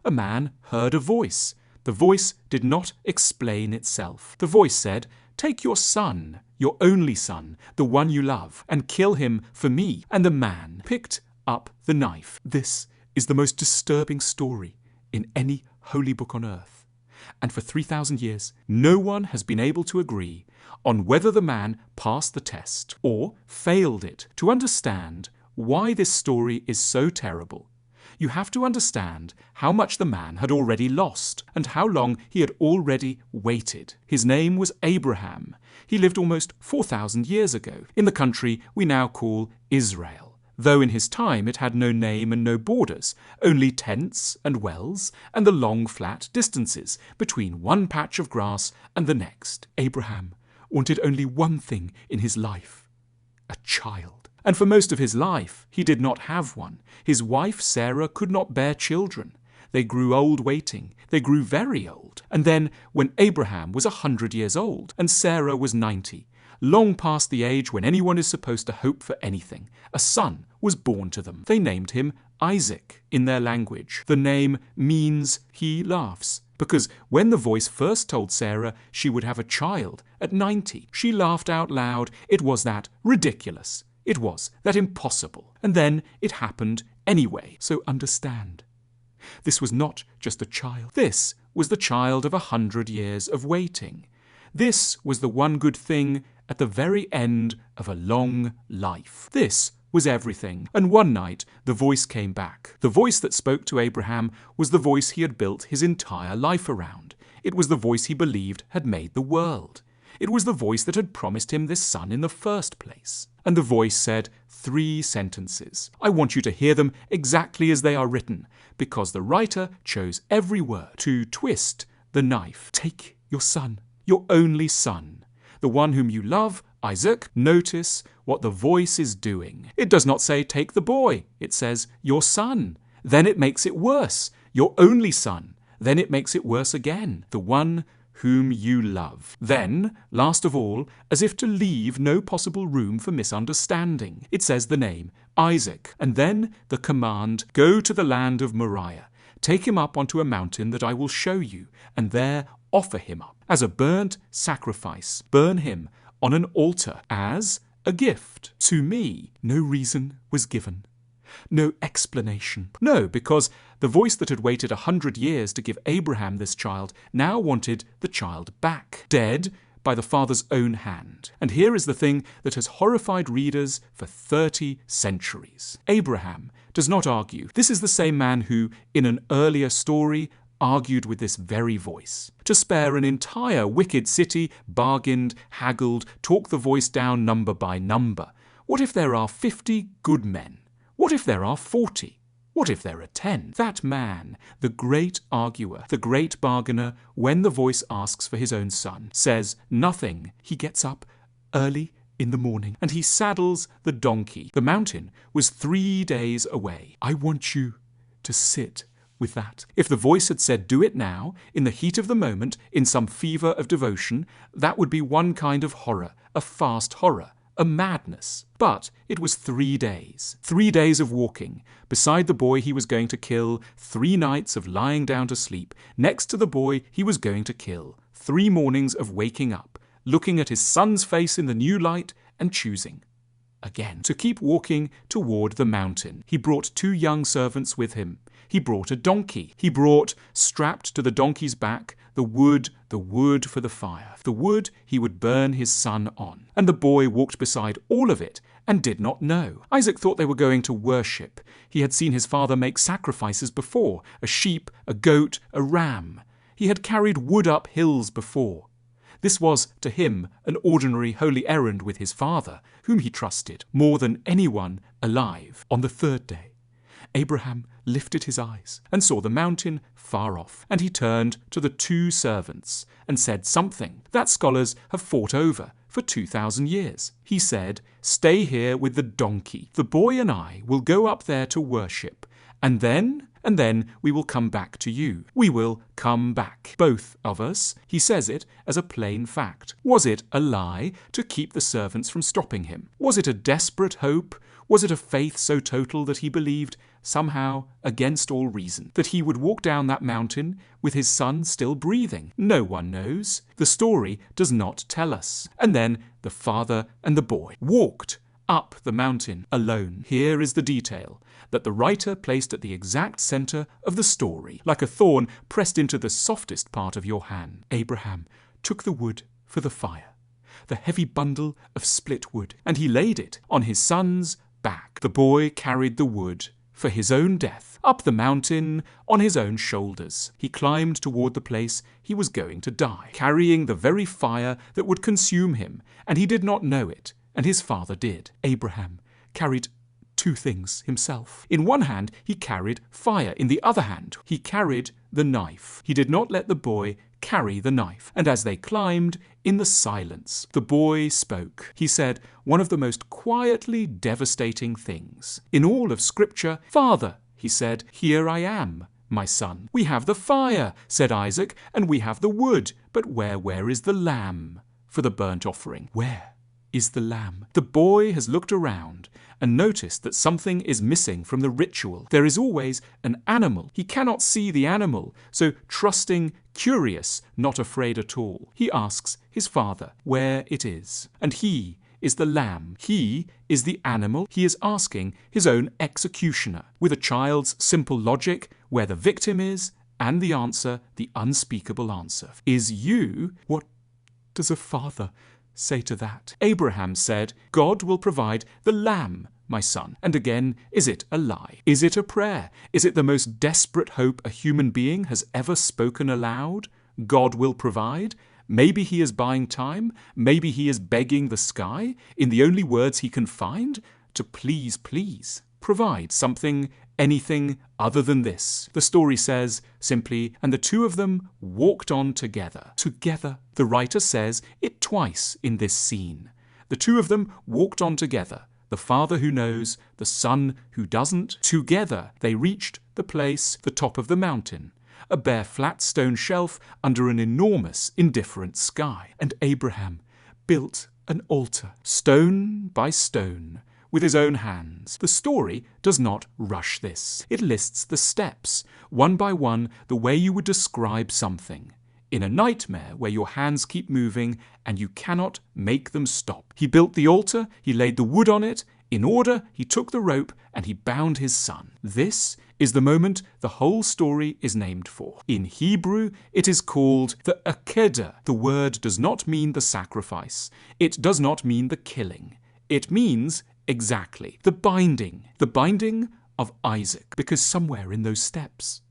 A man heard a voice. The voice did not explain itself. The voice said, "Take your son, your only son, the one you love, and kill him for me." And the man picked up the knife. This is the most disturbing story in any holy book on earth. And for 3,000 years, no one has been able to agree on whether the man passed the test or failed it. To understand why this story is so terrible, you have to understand how much the man had already lost and how long he had already waited. His name was Abraham. He lived almost 4,000 years ago in the country we now call Israel, though in his time it had no name and no borders, only tents and wells and the long flat distances between one patch of grass and the next. Abraham wanted only one thing in his life: a child. And for most of his life, he did not have one. His wife, Sarah, could not bear children. They grew old waiting. They grew very old. And then, when Abraham was 100 years old and Sarah was 90, long past the age when anyone is supposed to hope for anything, a son was born to them. They named him Isaac in their language. The name means he laughs, because when the voice first told Sarah she would have a child at 90, she laughed out loud. It was that ridiculous. It was that impossible. And then it happened anyway. So understand, this was not just a child. This was the child of 100 years of waiting. This was the one good thing at the very end of a long life. This was everything. And one night the voice came back. The voice that spoke to Abraham was the voice he had built his entire life around. It was the voice he believed had made the world. It was the voice that had promised him this son in the first place. And the voice said 3 sentences. I want you to hear them exactly as they are written, because the writer chose every word to twist the knife. Take your son, your only son, the one whom you love, Isaac. Notice what the voice is doing. It does not say take the boy. It says your son. Then it makes it worse. Your only son. Then it makes it worse again. The one whom you love. Then, last of all, as if to leave no possible room for misunderstanding, it says the name, Isaac, and then the command, go to the land of Moriah, take him up onto a mountain that I will show you, and there offer him up as a burnt sacrifice. Burn him on an altar as a gift to me. No reason was given. No explanation. No, because the voice that had waited 100 years to give Abraham this child now wanted the child back, dead by the father's own hand. And here is the thing that has horrified readers for 30 centuries. Abraham does not argue. This is the same man who, in an earlier story, argued with this very voice. To spare an entire wicked city, bargained, haggled, talked the voice down number by number. What if there are 50 good men? What if there are 40? What if there are 10? That man, the great arguer, the great bargainer, when the voice asks for his own son, says nothing. He gets up early in the morning and he saddles the donkey. The mountain was 3 days away. I want you to sit with that. If the voice had said, do it now, in the heat of the moment, in some fever of devotion, that would be one kind of horror, a fast horror. A madness. But it was 3 days. 3 days of walking, beside the boy he was going to kill, 3 nights of lying down to sleep, next to the boy he was going to kill, 3 mornings of waking up, looking at his son's face in the new light and choosing again to keep walking toward the mountain. He brought 2 young servants with him. He brought a donkey. He brought, strapped to the donkey's back, the wood for the fire, the wood he would burn his son on. And the boy walked beside all of it and did not know. Isaac thought they were going to worship. He had seen his father make sacrifices before, a sheep, a goat, a ram. He had carried wood up hills before. This was, to him, an ordinary holy errand with his father, whom he trusted more than anyone alive. On the 3rd day, Abraham lifted his eyes and saw the mountain far off, and he turned to the 2 servants and said something that scholars have fought over for 2,000 years. He said, stay here with the donkey. The boy and I will go up there to worship, and then we will come back to you. We will come back. Both of us. He says it as a plain fact. Was it a lie to keep the servants from stopping him? Was it a desperate hope? Was it a faith so total that he believed somehow against all reason, that he would walk down that mountain with his son still breathing? No one knows. The story does not tell us. And then the father and the boy walked up the mountain alone. Here is the detail that the writer placed at the exact center of the story, like a thorn pressed into the softest part of your hand. Abraham took the wood for the fire, the heavy bundle of split wood, and he laid it on his son's back. The boy carried the wood for his own death up the mountain on his own shoulders. He climbed toward the place he was going to die, carrying the very fire that would consume him, and he did not know it, and his father did. Abraham carried two things himself. In one hand, he carried fire. In the other hand, he carried the knife. He did not let the boy carry the knife. And as they climbed in the silence, the boy spoke. He said one of the most quietly devastating things in all of Scripture. "Father," he said, "here I am, my son." "We have the fire," said Isaac, "and we have the wood, but where is the lamb for the burnt offering? Where is the lamb?" The boy has looked around and noticed that something is missing from the ritual. There is always an animal. He cannot see the animal, so trusting, curious, not afraid at all, he asks his father where it is. And he is the lamb. He is the animal. He is asking his own executioner, with a child's simple logic, where the victim is, and the answer, the unspeakable answer. Is you? What does a father say to that? Abraham said, "God will provide the lamb, my son." And again, is it a lie? Is it a prayer? Is it the most desperate hope a human being has ever spoken aloud? God will provide? Maybe he is buying time. Maybe he is begging the sky, in the only words he can find, to please provide something, anything other than this. The story says simply, "And the two of them walked on together." Together. The writer says it twice in this scene. The two of them walked on together. The father who knows, the son who doesn't. Together they reached the place, the top of the mountain, a bare flat stone shelf under an enormous, indifferent sky. And Abraham built an altar, stone by stone, with his own hands. The story does not rush this. It lists the steps, one by one, the way you would describe something in a nightmare where your hands keep moving and you cannot make them stop. He built the altar, he laid the wood on it. In order, he took the rope and he bound his son. This is the moment the whole story is named for. In Hebrew, it is called the Akedah. The word does not mean the sacrifice. It does not mean the killing. It means exactly the binding of Isaac, because somewhere in those steps,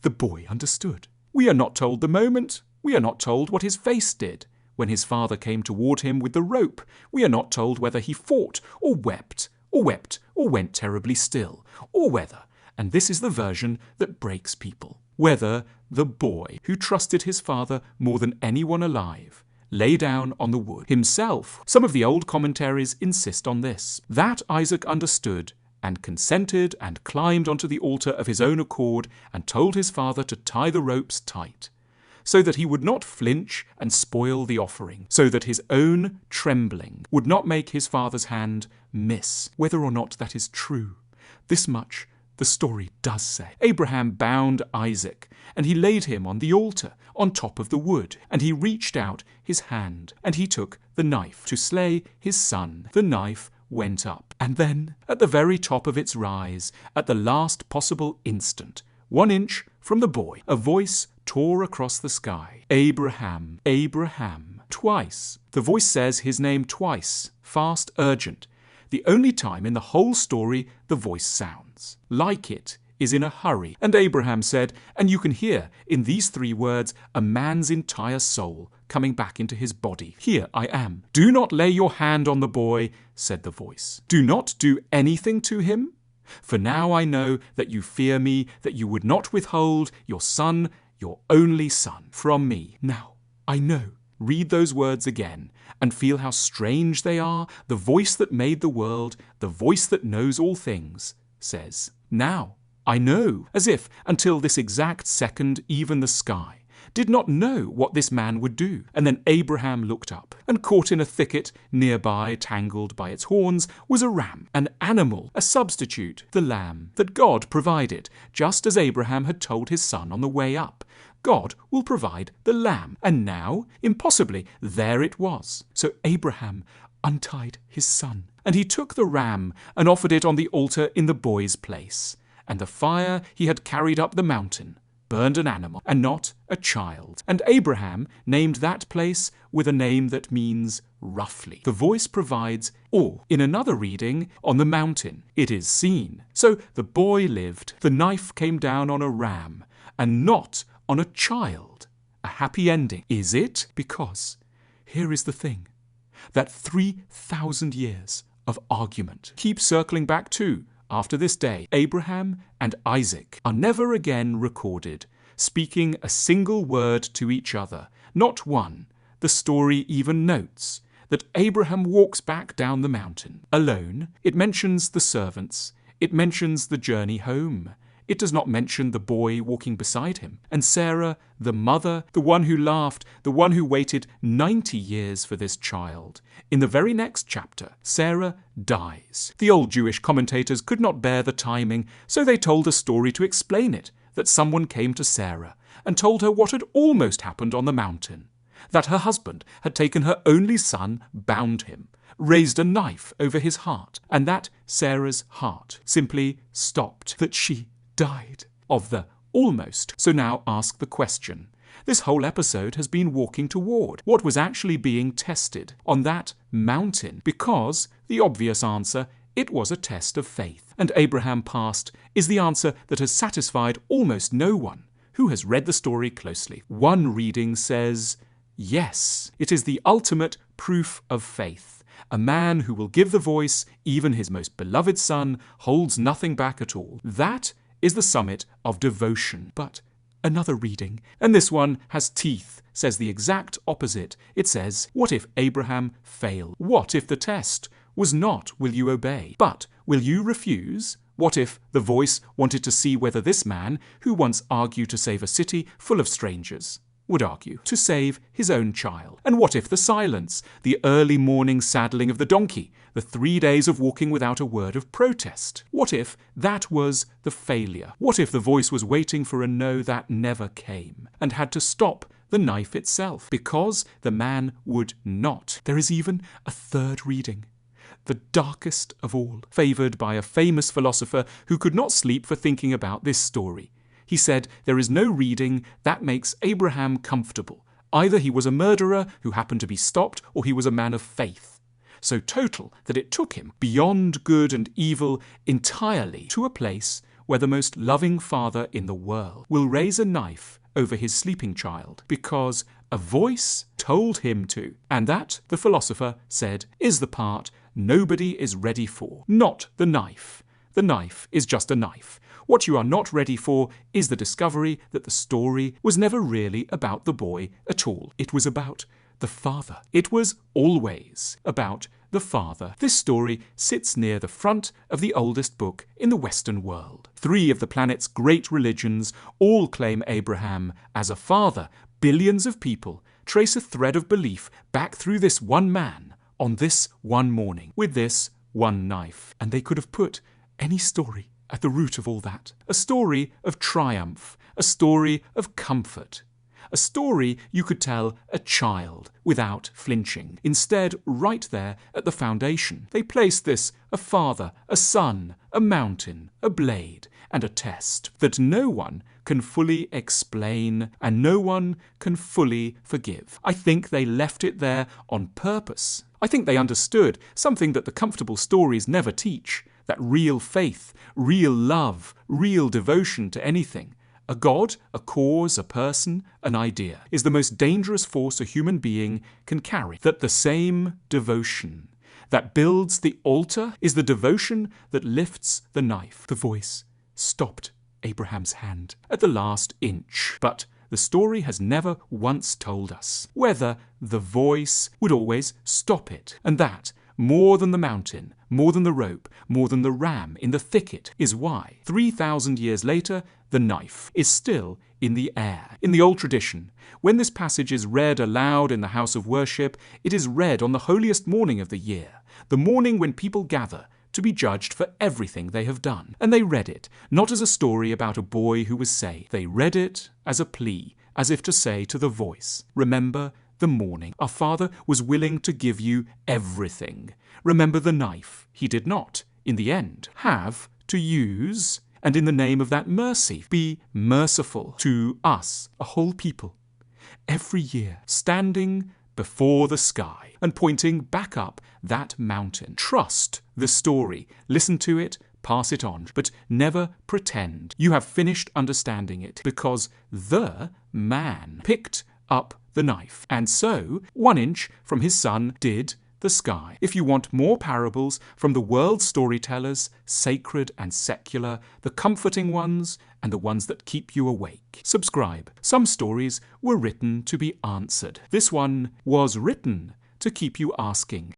the boy understood. We are not told the moment. We are not told what his face did when his father came toward him with the rope. We are not told whether he fought or wept or went terribly still, or whether, and this is the version that breaks people, whether the boy, who trusted his father more than anyone alive, lay down on the wood himself. Some of the old commentaries insist on this, that Isaac understood and consented and climbed onto the altar of his own accord and told his father to tie the ropes tight, so that he would not flinch and spoil the offering, so that his own trembling would not make his father's hand miss. Whether or not that is true, this much the story does say. Abraham bound Isaac, and he laid him on the altar, on top of the wood, and he reached out his hand, and he took the knife to slay his son. The knife went up, and then, at the very top of its rise, at the last possible instant, 1 inch from the boy, a voice tore across the sky. "Abraham, Abraham." Twice. The voice says his name twice, fast, urgent. The only time in the whole story the voice sounds like it is in a hurry. And Abraham said, and you can hear in these 3 words a man's entire soul coming back into his body. "Here I am." "Do not lay your hand on the boy," said the voice. "Do not do anything to him. For now I know that you fear me, that you would not withhold your son, your only son, from me. Now I know." Read those words again and feel how strange they are. The voice that made the world, the voice that knows all things, says, "Now I know," as if until this exact second even the sky, did not know what this man would do. And then Abraham looked up, and caught in a thicket nearby, tangled by its horns, was a ram, an animal, a substitute, the lamb that God provided, just as Abraham had told his son on the way up. God will provide the lamb. And now, impossibly, there it was. So Abraham untied his son, and he took the ram and offered it on the altar in the boy's place. And the fire he had carried up the mountain burned an animal, and not a child. And Abraham named that place with a name that means roughly. The voice provides, or in another reading, on the mountain it is seen. So the boy lived, the knife came down on a ram, and not on a child. A happy ending. Is it? Because here is the thing, that 3,000 years of argument keep circling back to, after this day, Abraham and Isaac are never again recorded, speaking a single word to each other, not one. The story even notes that Abraham walks back down the mountain alone. It mentions the servants. It mentions the journey home. It does not mention the boy walking beside him. And Sarah, the mother, the one who laughed, the one who waited 90 years for this child. In the very next chapter, Sarah dies. The old Jewish commentators could not bear the timing, so they told a story to explain it, that someone came to Sarah and told her what had almost happened on the mountain, that her husband had taken her only son, bound him, raised a knife over his heart, and that Sarah's heart simply stopped, that she died of the almost. So now ask the question. This whole episode has been walking toward what was actually being tested on that mountain, because the obvious answer, it was a test of faith. And Abraham passed is the answer that has satisfied almost no one who has read the story closely. One reading says, yes, it is the ultimate proof of faith. A man who will give the voice, even his most beloved son, holds nothing back at all. That is the summit of devotion. But another reading, and this one has teeth, says the exact opposite. It says, what if Abraham failed? What if the test was not, will you obey, but will you refuse? What if the voice wanted to see whether this man, who once argued to save a city full of strangers, would argue to save his own child? And what if the silence, the early morning saddling of the donkey, the 3 days of walking without a word of protest? What if that was the failure? What if the voice was waiting for a no that never came, and had to stop the knife itself, because the man would not? There is even a third reading, the darkest of all, favoured by a famous philosopher who could not sleep for thinking about this story. He said, there is no reading that makes Abraham comfortable. Either he was a murderer who happened to be stopped, or he was a man of faith, so total that it took him beyond good and evil entirely to a place where the most loving father in the world will raise a knife over his sleeping child because a voice told him to. And that, the philosopher said, is the part nobody is ready for, not the knife. The knife is just a knife. What you are not ready for is the discovery that the story was never really about the boy at all. It was about the father. It was always about the father. This story sits near the front of the oldest book in the Western world. 3 of the planet's great religions all claim Abraham as a father. Billions of people trace a thread of belief back through this one man on this one morning with this one knife. And they could have put any story at the root of all that. A story of triumph, a story of comfort, a story you could tell a child without flinching. Instead, right there at the foundation, they place this: a father, a son, a mountain, a blade, and a test that no one can fully explain and no one can fully forgive. I think they left it there on purpose. I think they understood something that the comfortable stories never teach, that real faith, real love, real devotion to anything, a god, a cause, a person, an idea, is the most dangerous force a human being can carry. That the same devotion that builds the altar is the devotion that lifts the knife. The voice stopped Abraham's hand at the last inch, but the story has never once told us whether the voice would always stop it, and that, more than the mountain, more than the rope, more than the ram in the thicket is why, 3,000 years later, the knife is still in the air. In the old tradition, when this passage is read aloud in the house of worship, it is read on the holiest morning of the year, the morning when people gather to be judged for everything they have done. And they read it, not as a story about a boy who was saved. They read it as a plea, as if to say to the voice, remember the morning. Our Father was willing to give you everything. Remember the knife. He did not, in the end, have to use, and in the name of that mercy, be merciful to us, a whole people, every year, standing before the sky and pointing back up that mountain. Trust the story. Listen to it, pass it on, but never pretend you have finished understanding it, because the man picked up the knife, and so 1 inch from his son did the sky. If you want more parables from the world's storytellers, sacred and secular, the comforting ones and the ones that keep you awake, subscribe. Some stories were written to be answered. This one was written to keep you asking.